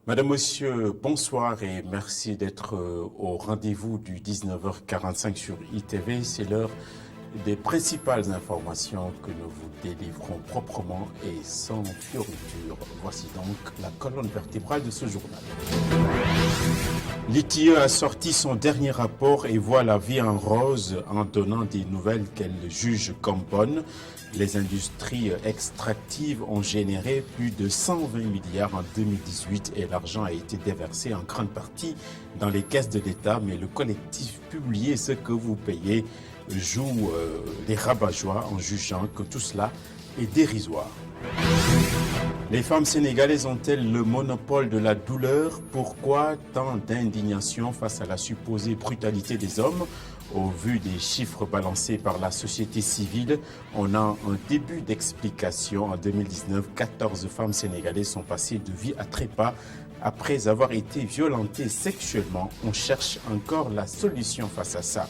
Madame, Monsieur, bonsoir et merci d'être au rendez-vous du 19h45 sur ITV. C'est l'heure des principales informations que nous vous délivrons proprement et sans fioriture. Voici donc la colonne vertébrale de ce journal. L'ITIE a sorti son dernier rapport et voit la vie en rose en donnant des nouvelles qu'elle juge comme bonnes. Les industries extractives ont généré plus de 120 milliards en 2018 et l'argent a été déversé en grande partie dans les caisses de l'État, mais le collectif Publiez ce que vous payez joue les rabat-joie en jugeant que tout cela est dérisoire. Les femmes sénégalaises ont-elles le monopole de la douleur? Pourquoi tant d'indignation face à la supposée brutalité des hommes? Au vu des chiffres balancés par la société civile, on a un début d'explication. En 2019, 14 femmes sénégalaises sont passées de vie à trépas après avoir été violentées sexuellement. On cherche encore la solution face à ça.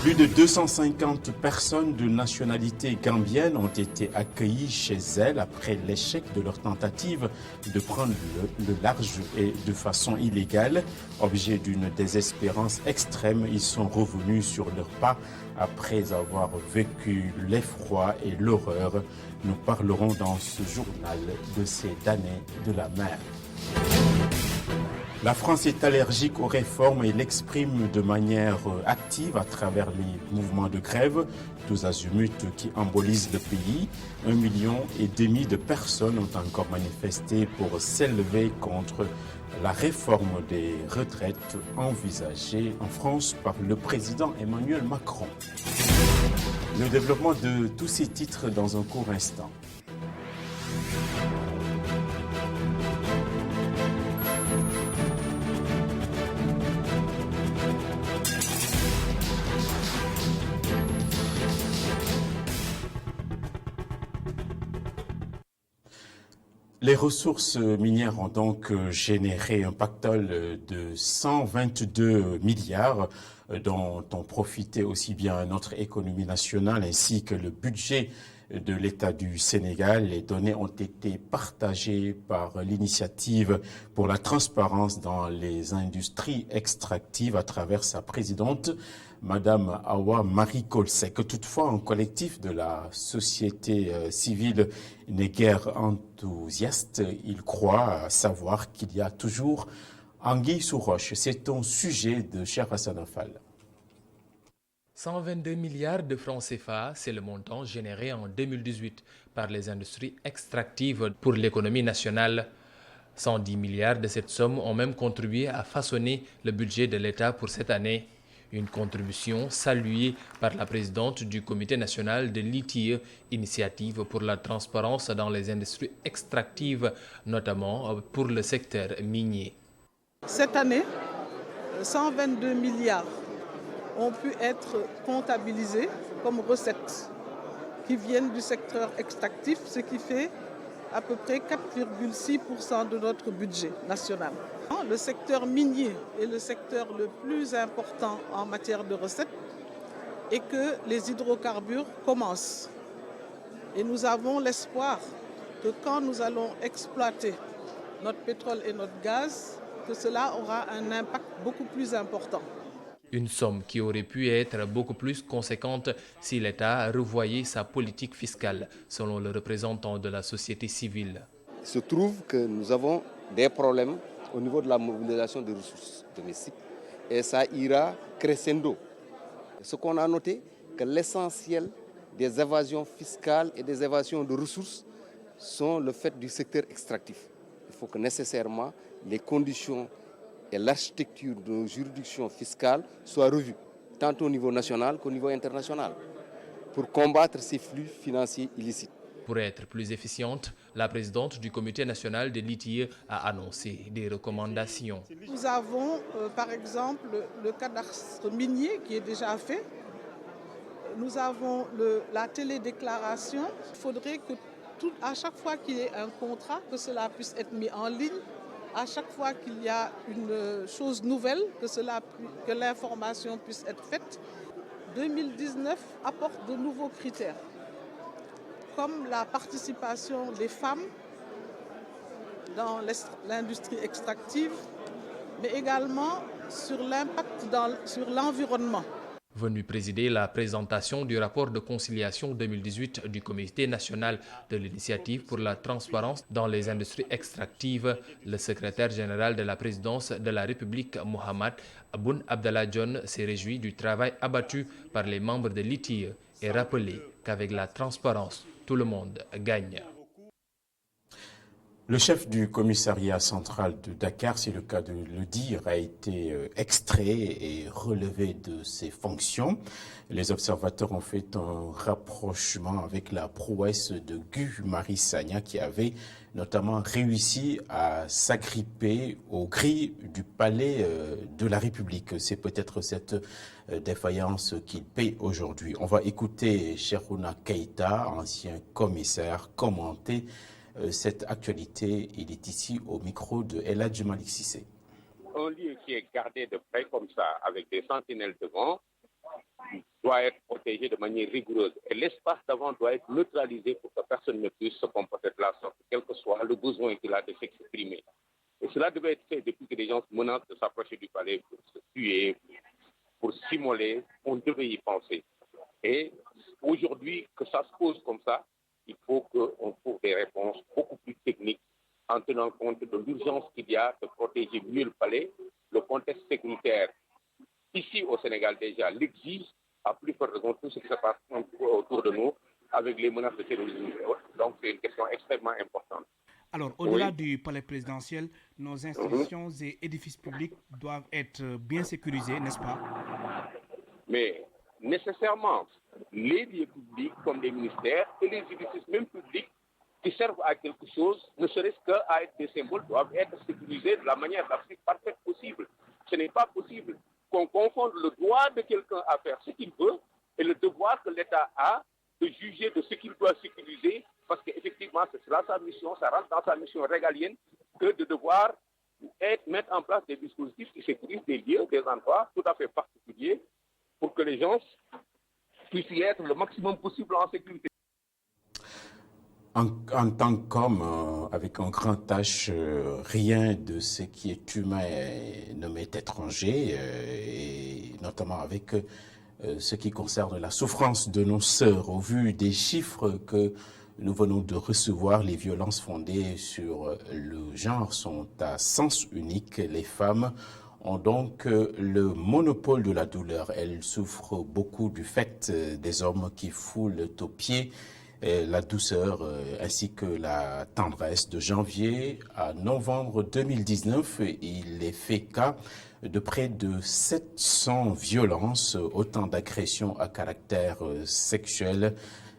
Plus de 250 personnes de nationalité gambienne ont été accueillies chez elles après l'échec de leur tentative de prendre le large et de façon illégale. Objet d'une désespérance extrême, ils sont revenus sur leurs pas après avoir vécu l'effroi et l'horreur. Nous parlerons dans ce journal de ces damnés de la mer. La France est allergique aux réformes et l'exprime de manière active à travers les mouvements de grève, tous azimuts qui embolisent le pays. 1,5 million de personnes ont encore manifesté pour s'élever contre la réforme des retraites envisagée en France par le président Emmanuel Macron. Le développement de tous ces titres dans un court instant. Les ressources minières ont donc généré un pactole de 122 milliards dont ont profité aussi bien notre économie nationale ainsi que le budget de l'État du Sénégal. Les données ont été partagées par l'initiative pour la transparence dans les industries extractives à travers sa présidente, Madame Awa Marie Kolsek. Toutefois, un collectif de la société civile n'est guère enthousiaste. Il croit savoir qu'il y a toujours anguille sous roche. C'est un sujet de Cheikh Hassan Fall. 122 milliards de francs CFA, c'est le montant généré en 2018 par les industries extractives pour l'économie nationale. 110 milliards de cette somme ont même contribué à façonner le budget de l'État pour cette année. Une contribution saluée par la présidente du Comité national de l'ITIE, Initiative pour la transparence dans les industries extractives, notamment pour le secteur minier. Cette année, 122 milliards ont pu être comptabilisés comme recettes qui viennent du secteur extractif, ce qui fait à peu près 4,6% de notre budget national. Le secteur minier est le secteur le plus important en matière de recettes et que les hydrocarbures commencent. Et nous avons l'espoir que quand nous allons exploiter notre pétrole et notre gaz, que cela aura un impact beaucoup plus important. Une somme qui aurait pu être beaucoup plus conséquente si l'État revoyait sa politique fiscale, selon le représentant de la société civile. Il se trouve que nous avons des problèmes au niveau de la mobilisation des ressources domestiques et ça ira crescendo. Ce qu'on a noté, que l'essentiel des évasions fiscales et des évasions de ressources sont le fait du secteur extractif. Il faut que nécessairement les conditions et l'architecture de nos juridictions fiscales soient revues, tant au niveau national qu'au niveau international, pour combattre ces flux financiers illicites. Pour être plus efficiente, la présidente du Comité national de l'ITIE a annoncé des recommandations. Nous avons par exemple le cadastre minier qui est déjà fait. Nous avons la télédéclaration. Il faudrait que à chaque fois qu'il y ait un contrat, que cela puisse être mis en ligne. À chaque fois qu'il y a une chose nouvelle, que l'information puisse être faite. 2019 apporte de nouveaux critères, comme la participation des femmes dans l'industrie extractive, mais également sur l'impact sur l'environnement. Venu présider la présentation du rapport de conciliation 2018 du Comité national de l'initiative pour la transparence dans les industries extractives, le secrétaire général de la présidence de la République, Mohamed Boun Abdallah Dionne, s'est réjoui du travail abattu par les membres de l'ITIE et rappelé qu'avec la transparence, tout le monde gagne. Le chef du commissariat central de Dakar, c'est le cas de le dire, a été extrait et relevé de ses fonctions. Les observateurs ont fait un rapprochement avec la prouesse de Guy Marius Sagna qui avait notamment réussi à s'agripper aux grilles du palais de la République. C'est peut-être cette défaillance qu'il paie aujourd'hui. On va écouter Cheikhouna Keïta, ancien commissaire, commenter cette actualité. Il est ici au micro de El Hadji Malick Cissé. Un lieu qui est gardé de près comme ça, avec des sentinelles devant, doit être protégé de manière rigoureuse. Et l'espace d'avant doit être neutralisé pour que personne ne puisse se comporter de la sorte, quel que soit le besoin qu'il a de s'exprimer. Et cela devait être fait depuis que les gens menacent de s'approcher du palais pour se tuer, pour s'immoler. On devait y penser. Et aujourd'hui, que ça se pose comme ça, il faut qu'on trouve des réponses beaucoup plus techniques en tenant compte de l'urgence qu'il y a de protéger mieux le palais. Le contexte sécuritaire, ici au Sénégal déjà, l'exige, à plus forte raison, tout ce qui se passe autour de nous avec les menaces de terrorisme et autres. Donc c'est une question extrêmement importante. Alors, au-delà du palais présidentiel, nos institutions et édifices publics doivent être bien sécurisés, n'est-ce pas? Mais nécessairement, les lieux publics comme les ministères et les édifices même publics qui servent à quelque chose, ne serait-ce qu'à être des symboles, doivent être sécurisés de la manière la plus parfaite possible. Ce n'est pas possible qu'on confonde le droit de quelqu'un à faire ce qu'il veut et le devoir que l'État a de juger de ce qu'il doit sécuriser, parce qu'effectivement, c'est cela sa mission, ça rentre dans sa mission régalienne, que de devoir mettre en place des dispositifs qui sécurisent des lieux, des endroits tout à fait particuliers, pour que les gens puissent y être le maximum possible en sécurité. En tant qu'homme, avec un grand H, rien de ce qui est humain ne m'est étranger, et notamment avec ce qui concerne la souffrance de nos sœurs. Au vu des chiffres que nous venons de recevoir, les violences fondées sur le genre sont à sens unique. Les femmes ont donc le monopole de la douleur. Elles souffrent beaucoup du fait des hommes qui foulent aux pieds la douceur ainsi que la tendresse. De janvier à novembre 2019, il est fait cas de près de 700 violences, autant d'agressions à caractère sexuel,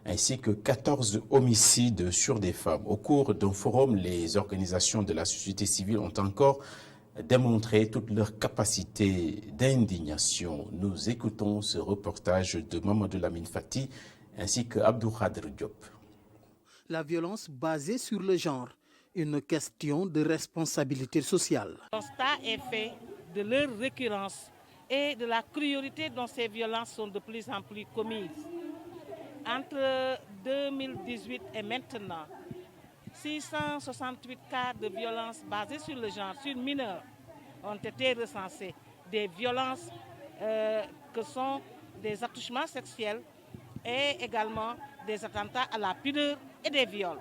ainsi que 14 homicides sur des femmes. Au cours d'un forum, les organisations de la société civile ont encore démontré toute leur capacité d'indignation. Nous écoutons ce reportage de Mamadou Lamine Fati ainsi que Abdou Khadr Diop. La violence basée sur le genre, une question de responsabilité sociale. Le constat est fait de leur récurrence et de la cruauté dont ces violences sont de plus en plus commises. Entre 2018 et maintenant, 668 cas de violences basées sur le genre, sur mineurs, ont été recensés. Des violences que sont des attouchements sexuels et également des attentats à la pudeur et des viols.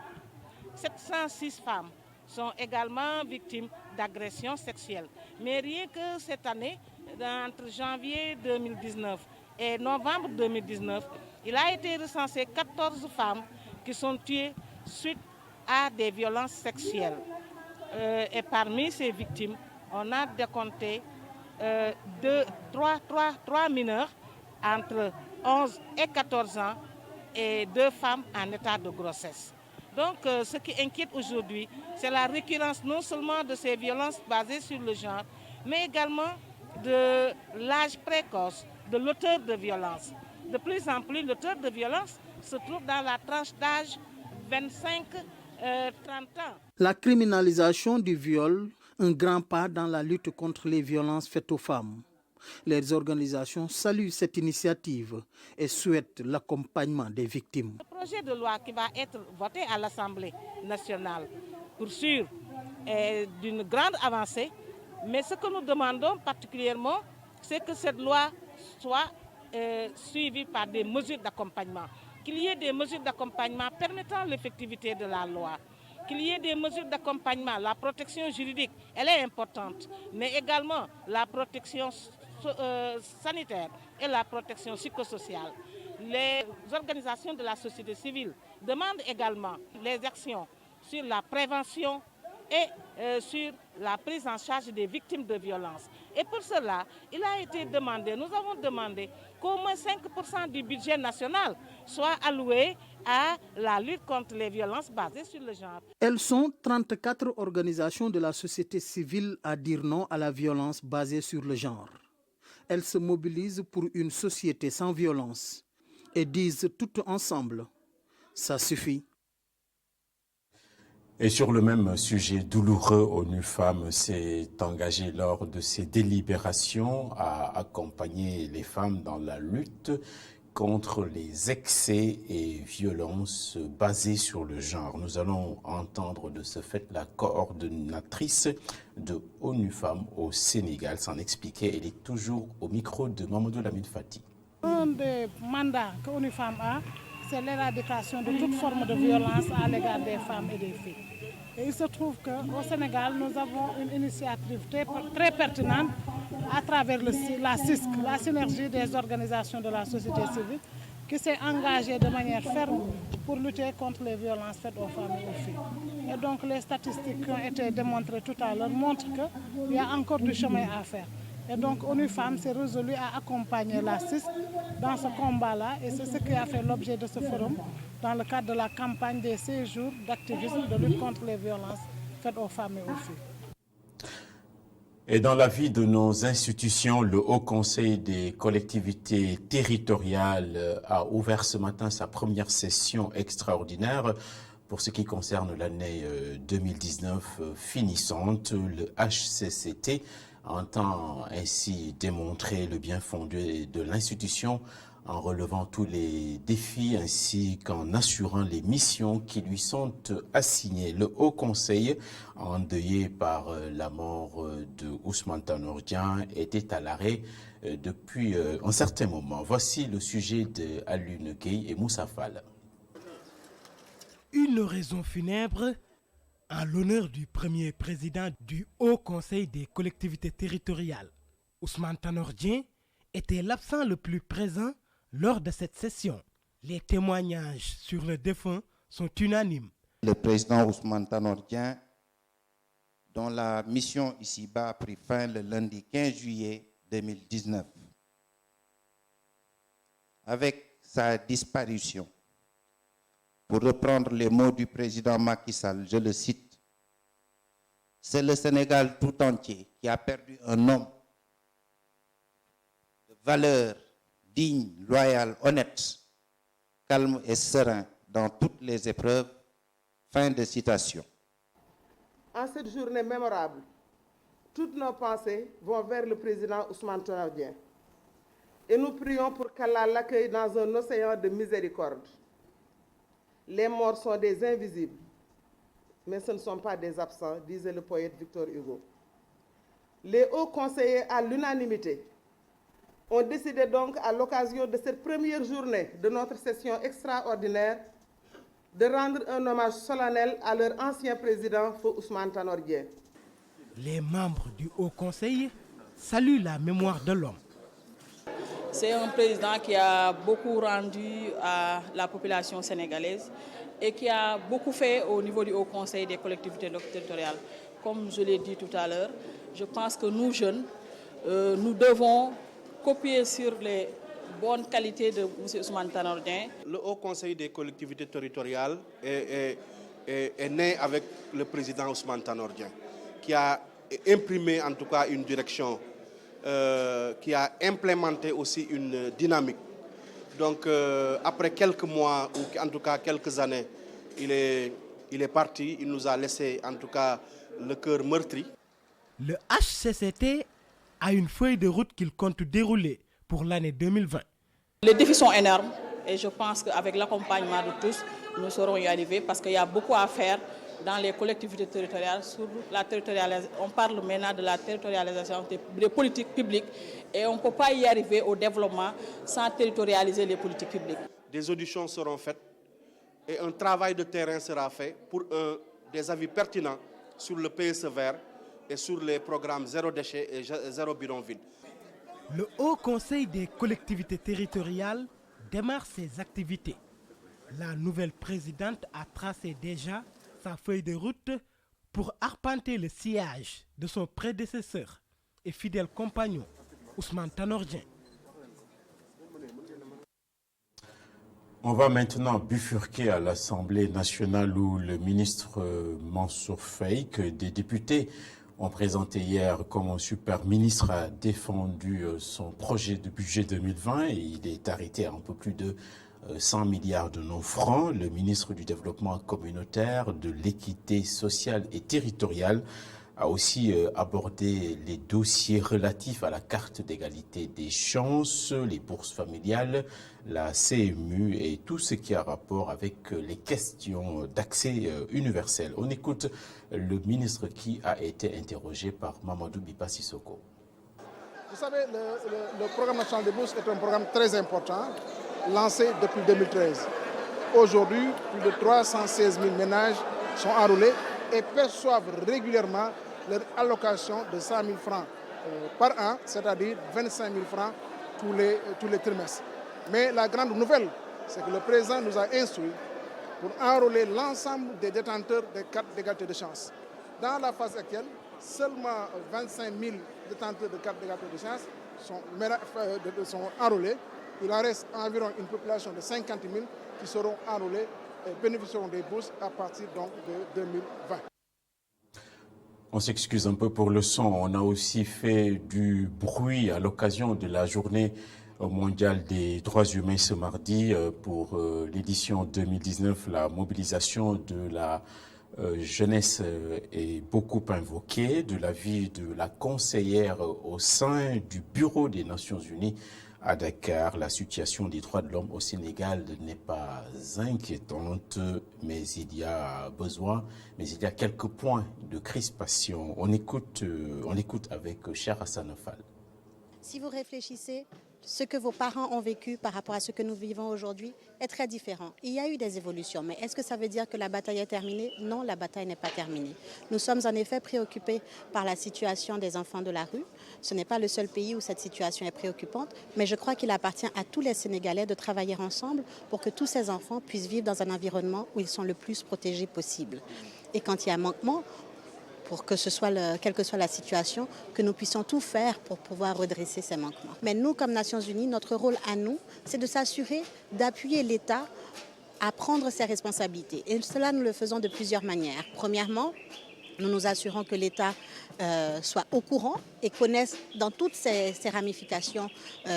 706 femmes sont également victimes d'agressions sexuelles. Mais rien que cette année, entre janvier 2019 et novembre 2019, il a été recensé 14 femmes qui sont tuées suite à des violences sexuelles. Et parmi ces victimes, on a décompté 3 mineurs entre 11 et 14 ans et 2 femmes en état de grossesse. Donc ce qui inquiète aujourd'hui, c'est la récurrence non seulement de ces violences basées sur le genre, mais également de l'âge précoce de l'auteur de violence. De plus en plus, l'auteur de violence se trouve dans la tranche d'âge 25-30 ans. La criminalisation du viol, un grand pas dans la lutte contre les violences faites aux femmes. Les organisations saluent cette initiative et souhaitent l'accompagnement des victimes. Le projet de loi qui va être voté à l'Assemblée nationale pour sûr, est d'une grande avancée. Mais ce que nous demandons particulièrement, c'est que cette loi soit suivie par des mesures d'accompagnement. Qu'il y ait des mesures d'accompagnement permettant l'effectivité de la loi. Qu'il y ait des mesures d'accompagnement. La protection juridique, elle est importante, mais également la protection sanitaire et la protection psychosociale. Les organisations de la société civile demandent également les actions sur la prévention et sur la prise en charge des victimes de violences. Et pour cela, il a été demandé, nous avons demandé qu'au moins 5% du budget national soit alloué à la lutte contre les violences basées sur le genre. Elles sont 34 organisations de la société civile à dire non à la violence basée sur le genre. Elles se mobilisent pour une société sans violence et disent toutes ensemble, ça suffit. Et sur le même sujet douloureux, ONU Femmes s'est engagée lors de ses délibérations à accompagner les femmes dans la lutte contre les excès et violences basées sur le genre. Nous allons entendre de ce fait la coordonnatrice de ONU Femmes au Sénégal s'en expliquer. Elle est toujours au micro de Mamadou Lamine Fati. Un des mandats que ONU Femmes a, c'est l'éradication de toute forme de violence à l'égard des femmes et des filles. Et il se trouve qu'au Sénégal, nous avons une initiative très pertinente à travers la CISC, la synergie des organisations de la société civile, qui s'est engagée de manière ferme pour lutter contre les violences faites aux femmes et aux filles. Et donc les statistiques qui ont été démontrées tout à l'heure montrent qu'il y a encore du chemin à faire. Et donc ONU Femmes s'est résolue à accompagner la CISC dans ce combat-là et c'est ce qui a fait l'objet de ce forum dans le cadre de la campagne des 6 jours d'activisme de lutte contre les violences faites aux femmes et aux filles. Et dans la vie de nos institutions, le Haut Conseil des collectivités territoriales a ouvert ce matin sa première session extraordinaire pour ce qui concerne l'année 2019 finissante. Le HCCT entend ainsi démontrer le bien fondé de l'institution en relevant tous les défis ainsi qu'en assurant les missions qui lui sont assignées. Le Haut Conseil, endeuillé par la mort de Ousmane Tanor Dieng, était à l'arrêt depuis un certain moment. Voici le sujet de Alioune Gueye et Moussa Fall. Une oraison funèbre en l'honneur du premier président du Haut Conseil des collectivités territoriales. Ousmane Tanor Dieng était l'absent le plus présent lors de cette session. Les témoignages sur le défunt sont unanimes. Le président Ousmane Tanor Dieng, dont la mission ici-bas a pris fin le lundi 15 juillet 2019. Avec sa disparition, pour reprendre les mots du président Macky Sall, je le cite, « C'est le Sénégal tout entier qui a perdu un homme de valeur, digne, loyal, honnête, calme et serein dans toutes les épreuves. » Fin de citation. En cette journée mémorable, toutes nos pensées vont vers le président Ousmane Tanor Dieng. Et nous prions pour qu'Allah l'accueille dans un océan de miséricorde. Les morts sont des invisibles, mais ce ne sont pas des absents, disait le poète Victor Hugo. Les hauts conseillers, à l'unanimité, ont décidé donc, à l'occasion de cette première journée de notre session extraordinaire, de rendre un hommage solennel à leur ancien président, Feu Ousmane Tanor Dieng. Les membres du Haut Conseil saluent la mémoire de l'homme. C'est un président qui a beaucoup rendu à la population sénégalaise et qui a beaucoup fait au niveau du Haut Conseil des collectivités territoriales. Comme je l'ai dit tout à l'heure, je pense que nous, jeunes, nous devons copier sur les bonnes qualités de M. Ousmane Tanor Dieng. Le Haut Conseil des collectivités territoriales est né avec le président Ousmane Tanor Dieng, qui a imprimé en tout cas une direction, qui a implémenté aussi une dynamique. Donc après quelques mois ou en tout cas quelques années, il est parti, il nous a laissé en tout cas le cœur meurtri. Le HCCT a une feuille de route qu'il compte dérouler pour l'année 2020. Les défis sont énormes et je pense qu'avec l'accompagnement de tous, nous saurons y arriver parce qu'il y a beaucoup à faire dans les collectivités territoriales sur la territorialisation. On parle maintenant de la territorialisation des politiques publiques et on ne peut pas y arriver au développement sans territorialiser les politiques publiques. Des auditions seront faites et un travail de terrain sera fait pour des avis pertinents sur le PSE vert et sur les programmes zéro déchet et zéro bidonville. Le Haut Conseil des collectivités territoriales démarre ses activités. La nouvelle présidente a tracé déjà sa feuille de route pour arpenter le sillage de son prédécesseur et fidèle compagnon, Ousmane Tanor Dieng. On va maintenant bifurquer à l'Assemblée nationale où le ministre Mansour Faye, que des députés ont présenté hier comme un super ministre, a défendu son projet de budget 2020 et il est arrêté à un peu plus de 100 milliards de nos francs. Le ministre du Développement communautaire, de l'équité sociale et territoriale a aussi abordé les dossiers relatifs à la carte d'égalité des chances, les bourses familiales, la CMU et tout ce qui a rapport avec les questions d'accès universel. On écoute le ministre qui a été interrogé par Mamadou Bipa Sissoko. Vous savez, le programme national des bourses est un programme très important, lancé depuis 2013. Aujourd'hui, plus de 316 000 ménages sont enrôlés et perçoivent régulièrement leur allocation de 100 000 francs par an, c'est-à-dire 25 000 francs tous les trimestres. Mais la grande nouvelle, c'est que le président nous a instruit pour enrôler l'ensemble des détenteurs des cartes d'égalité de chance. Dans la phase actuelle, seulement 25 000 détenteurs de cartes d'égalité de chance sont enrôlés. Il en reste environ une population de 50 000 qui seront enrôlés et bénéficieront des bourses à partir donc de 2020. On s'excuse un peu pour le son. On a aussi fait du bruit à l'occasion de la journée mondiale des droits humains ce mardi pour l'édition 2019. La mobilisation de la jeunesse est beaucoup invoquée. De l'avis de la conseillère au sein du Bureau des Nations Unies à Dakar, la situation des droits de l'homme au Sénégal n'est pas inquiétante, mais il y a quelques points de crispation. On écoute avec Cher Hassan Fall. Si vous réfléchissez, ce que vos parents ont vécu par rapport à ce que nous vivons aujourd'hui est très différent. Il y a eu des évolutions, mais est-ce que ça veut dire que la bataille est terminée? Non, la bataille n'est pas terminée. Nous sommes en effet préoccupés par la situation des enfants de la rue. Ce n'est pas le seul pays où cette situation est préoccupante, mais je crois qu'il appartient à tous les Sénégalais de travailler ensemble pour que tous ces enfants puissent vivre dans un environnement où ils sont le plus protégés possible. Et quand il y a un manquement, pour que ce soit, quelle que soit la situation, que nous puissions tout faire pour pouvoir redresser ces manquements. Mais nous, comme Nations Unies, notre rôle à nous, c'est de s'assurer d'appuyer l'État à prendre ses responsabilités. Et cela, nous le faisons de plusieurs manières. Premièrement, nous nous assurons que l'État soit au courant et connaisse dans toutes ses ramifications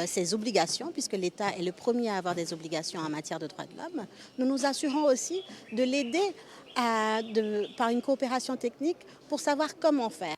ses obligations, puisque l'État est le premier à avoir des obligations en matière de droits de l'homme. Nous nous assurons aussi de l'aider par une coopération technique pour savoir comment faire.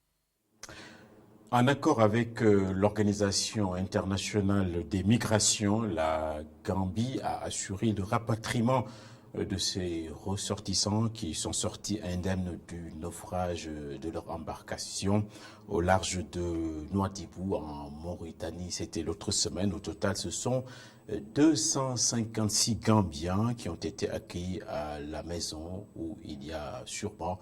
En accord avec l'Organisation internationale des migrations, la Gambie a assuré le rapatriement de ces ressortissants qui sont sortis indemnes du naufrage de leur embarcation au large de Nouadhibou en Mauritanie. C'était l'autre semaine. Au total, ce sont 256 Gambiens qui ont été accueillis à la maison où il y a sûrement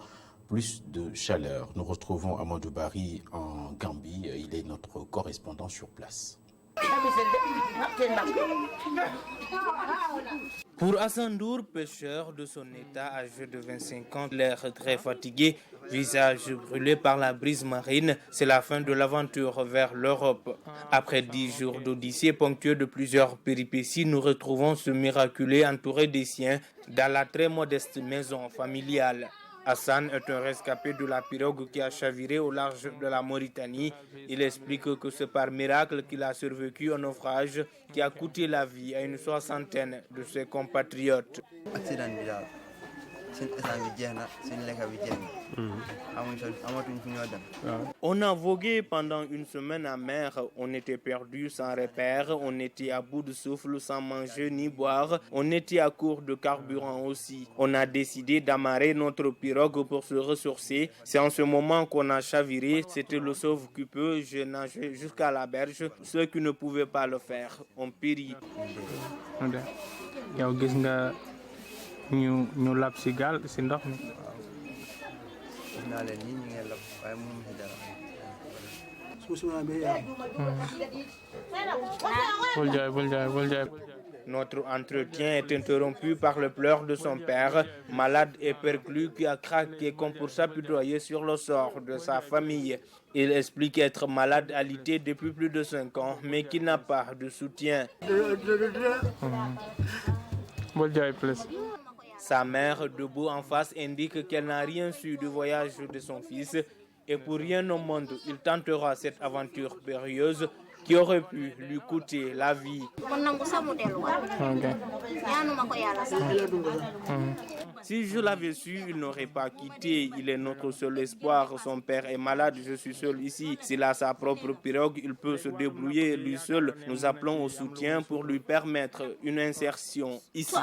plus de chaleur. Nous retrouvons Amadou Bari en Gambie. Il est notre correspondant sur place. Pour Assandour, pêcheur de son état âgé de 25 ans, l'air très fatigué, visage brûlé par la brise marine, c'est la fin de l'aventure vers l'Europe. Après 10 jours d'odyssée ponctuée de plusieurs péripéties, nous retrouvons ce miraculé entouré des siens dans la très modeste maison familiale. Hassan est un rescapé de la pirogue qui a chaviré au large de la Mauritanie. Il explique que c'est par miracle qu'il a survécu au naufrage qui a coûté la vie à une soixantaine de ses compatriotes. On a vogué pendant une semaine à mer, on était perdu sans repère, on était à bout de souffle sans manger ni boire, on était à court de carburant aussi. On a décidé d'amarrer notre pirogue pour se ressourcer. C'est en ce moment qu'on a chaviré, c'était le sauve-qui-peut, j'ai nagé jusqu'à la berge. Ceux qui ne pouvaient pas le faire ont péri. Notre entretien est interrompu par le pleur de son père, malade et perclus, qui a craqué comme pour s'apitoyer sur le sort de sa famille. Il explique être malade alité depuis plus de 5 ans, mais qu'il n'a pas de soutien. Sa mère, debout en face, indique qu'elle n'a rien su du voyage de son fils et pour rien au monde, il tentera cette aventure périlleuse qui aurait pu lui coûter la vie. Si je l'avais su, il n'aurait pas quitté. Il est notre seul espoir. Son père est malade, je suis seul ici. S'il a sa propre pirogue, il peut se débrouiller lui seul. Nous appelons au soutien pour lui permettre une insertion ici.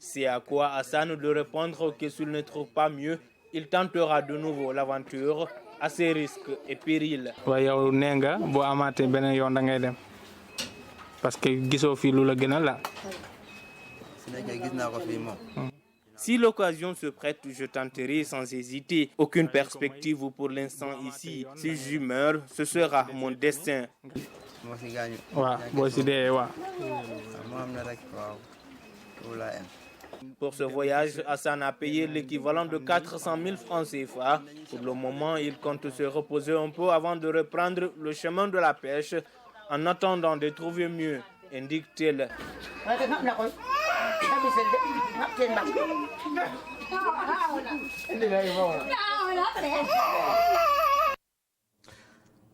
C'est à quoi Hassan de répondre que s'il ne trouve pas mieux, il tentera de nouveau l'aventure à ses risques et périls. Si l'occasion se prête, je tenterai sans hésiter. Aucune perspective pour l'instant ici. Si je meurs, ce sera mon destin. Pour ce voyage, Hassan a payé l'équivalent de 400 000 francs CFA. Pour le moment, il compte se reposer un peu avant de reprendre le chemin de la pêche en attendant de trouver mieux, indique-t-il.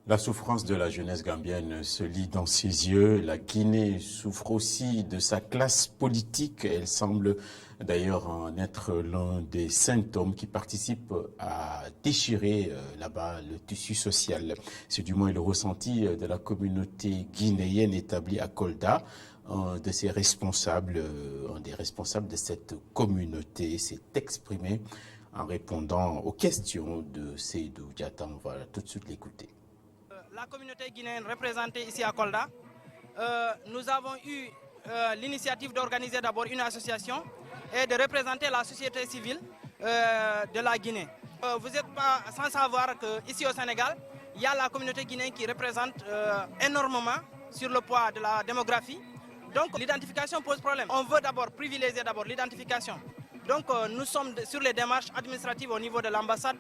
La souffrance de la jeunesse gambienne se lit dans ses yeux. La Guinée souffre aussi de sa classe politique. Elle semble d'ailleurs en être l'un des symptômes qui participent à déchirer là-bas le tissu social. C'est du moins le ressenti de la communauté guinéenne établie à Kolda. Un des responsables de cette communauté s'est exprimé en répondant aux questions de Seydou Diatta. On va tout de suite l'écouter. La communauté guinéenne représentée ici à Kolda, nous avons eu l'initiative d'organiser d'abord une association et de représenter la société civile de la Guinée. Vous n'êtes pas sans savoir qu'ici au Sénégal, il y a la communauté guinéenne qui représente énormément sur le poids de la démographie. Donc l'identification pose problème. On veut d'abord privilégier l'identification. Donc nous sommes sur les démarches administratives au niveau de l'ambassade,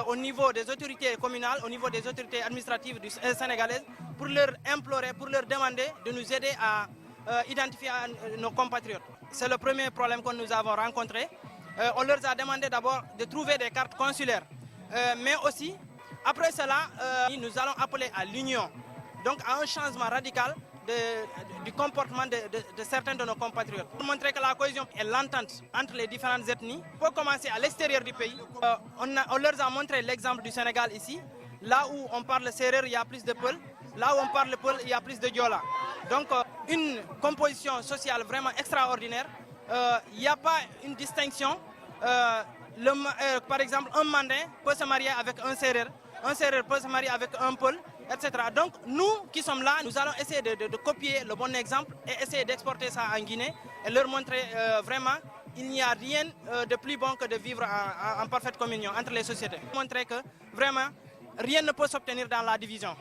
au niveau des autorités communales, au niveau des autorités administratives sénégalaises, pour leur implorer, pour leur demander de nous aider à identifier nos compatriotes. C'est le premier problème que nous avons rencontré. On leur a demandé d'abord de trouver des cartes consulaires. Mais aussi, après cela, nous allons appeler à l'union, donc à un changement radical du comportement de certains de nos compatriotes. Pour montrer que la cohésion et l'entente entre les différentes ethnies peut commencer à l'extérieur du pays. On leur a montré l'exemple du Sénégal ici. Là où on parle sérère, il y a plus de Peul. Là où on parle Peul, il y a plus de Diola. Donc une composition sociale vraiment extraordinaire. Il n'y a pas une distinction. Par exemple, un Mandin peut se marier avec un sérère peut se marier avec un Peul, etc. Donc nous qui sommes là, nous allons essayer de copier le bon exemple et essayer d'exporter ça en Guinée et leur montrer vraiment il n'y a rien de plus bon que de vivre en parfaite communion entre les sociétés. Montrer que vraiment rien ne peut s'obtenir dans la division.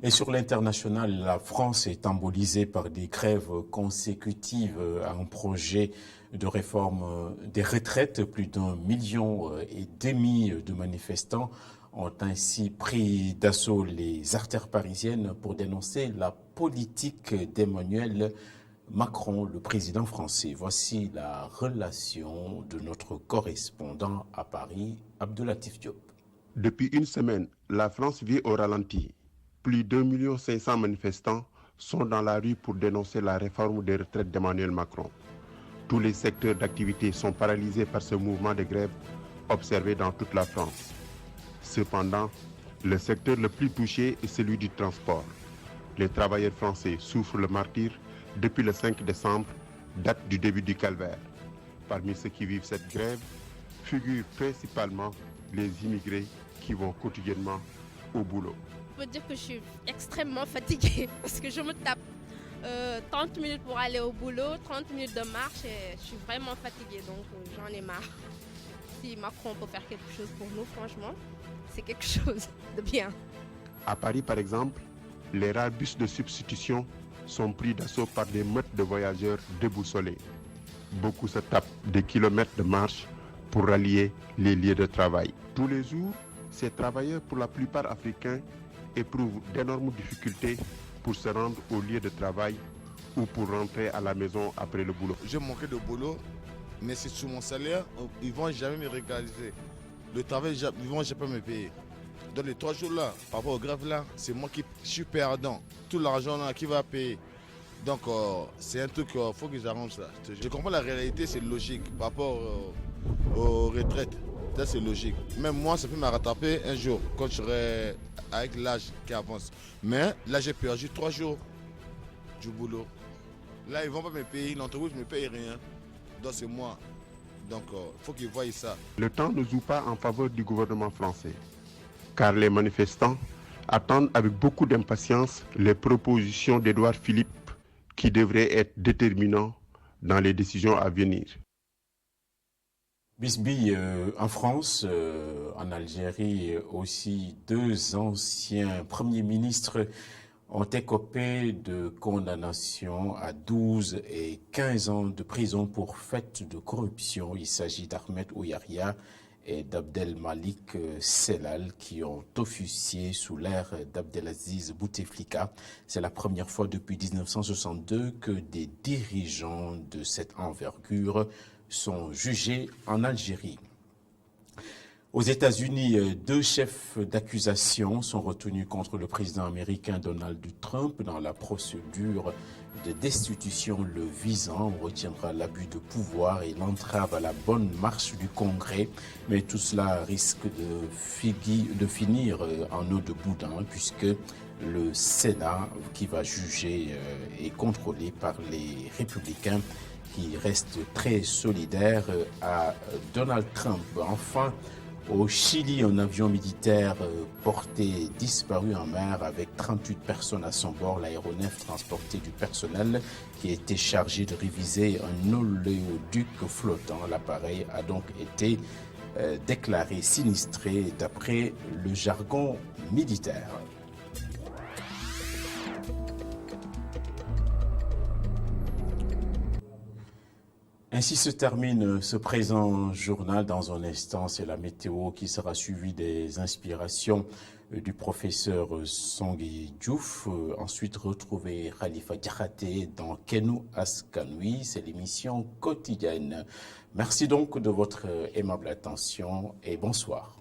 Et sur l'international, la France est embolisée par des grèves consécutives à un projet de réforme des retraites. Plus d'1,5 million de manifestants ont ainsi pris d'assaut les artères parisiennes pour dénoncer la politique d'Emmanuel Macron, le président français. Voici la relation de notre correspondant à Paris, Abdoulatif Diop. Depuis une semaine, la France vit au ralenti. Plus de 2 500 000 manifestants sont dans la rue pour dénoncer la réforme des retraites d'Emmanuel Macron. Tous les secteurs d'activité sont paralysés par ce mouvement de grève observé dans toute la France. Cependant, le secteur le plus touché est celui du transport. Les travailleurs français souffrent le martyre depuis le 5 décembre, date du début du calvaire. Parmi ceux qui vivent cette grève figurent principalement les immigrés qui vont quotidiennement au boulot. Je peux dire que je suis extrêmement fatiguée parce que je me tape 30 minutes pour aller au boulot, 30 minutes de marche et je suis vraiment fatiguée, donc j'en ai marre. Si Macron peut faire quelque chose pour nous, franchement, c'est quelque chose de bien. À Paris, par exemple, les rares bus de substitution sont pris d'assaut par des meutes de voyageurs déboussolés. Beaucoup se tapent des kilomètres de marche pour rallier les lieux de travail. Tous les jours, ces travailleurs, pour la plupart africains, éprouvent d'énormes difficultés pour se rendre au lieu de travail ou pour rentrer à la maison après le boulot. J'ai manqué de boulot, mais c'est sur mon salaire, ils ne vont jamais me régulariser. Le travail, ils ne vont jamais me payer. Dans les 3 jours là, par rapport aux grèves là, c'est moi qui suis perdant. Tout l'argent là, qui va payer? Donc c'est un truc, il faut que j'arrange ça. Je comprends la réalité, c'est logique par rapport aux retraites. Ça c'est logique. Même moi, ça peut me rattraper un jour quand je serai avec l'âge qui avance. Mais là, j'ai perdu 3 jours du boulot. Là, ils ne vont pas me payer, l'entreprise ne me paye rien. Donc c'est moi. Donc il faut qu'ils voient ça. Le temps ne joue pas en faveur du gouvernement français, car les manifestants attendent avec beaucoup d'impatience les propositions d'Édouard Philippe qui devraient être déterminants dans les décisions à venir. Bisby, en France, en Algérie aussi, 2 anciens premiers ministres ont écopé de condamnations à 12 et 15 ans de prison pour fait de corruption. Il s'agit d'Ahmed Ouyaria et d'Abdelmalik Sellal qui ont officié sous l'ère d'Abdelaziz Bouteflika. C'est la première fois depuis 1962 que des dirigeants de cette envergure sont jugés en Algérie. Aux États-Unis, 2 chefs d'accusation sont retenus contre le président américain Donald Trump dans la procédure de destitution le visant. On retiendra l'abus de pouvoir et l'entrave à la bonne marche du Congrès. Mais tout cela risque de finir en eau de boudin puisque le Sénat qui va juger est contrôlé par les républicains qui restent très solidaires à Donald Trump. Enfin, au Chili, un avion militaire porté disparu en mer avec 38 personnes à son bord. L'aéronef transportait du personnel qui était chargé de réviser un oléoduc flottant. L'appareil a donc été déclaré sinistré d'après le jargon militaire. Ainsi se termine ce présent journal. Dans un instant, c'est la météo qui sera suivie des inspirations du professeur Songui Diouf. Ensuite, retrouver Khalifa Diakhaté dans Kenou Askanui. C'est l'émission quotidienne. Merci donc de votre aimable attention et bonsoir.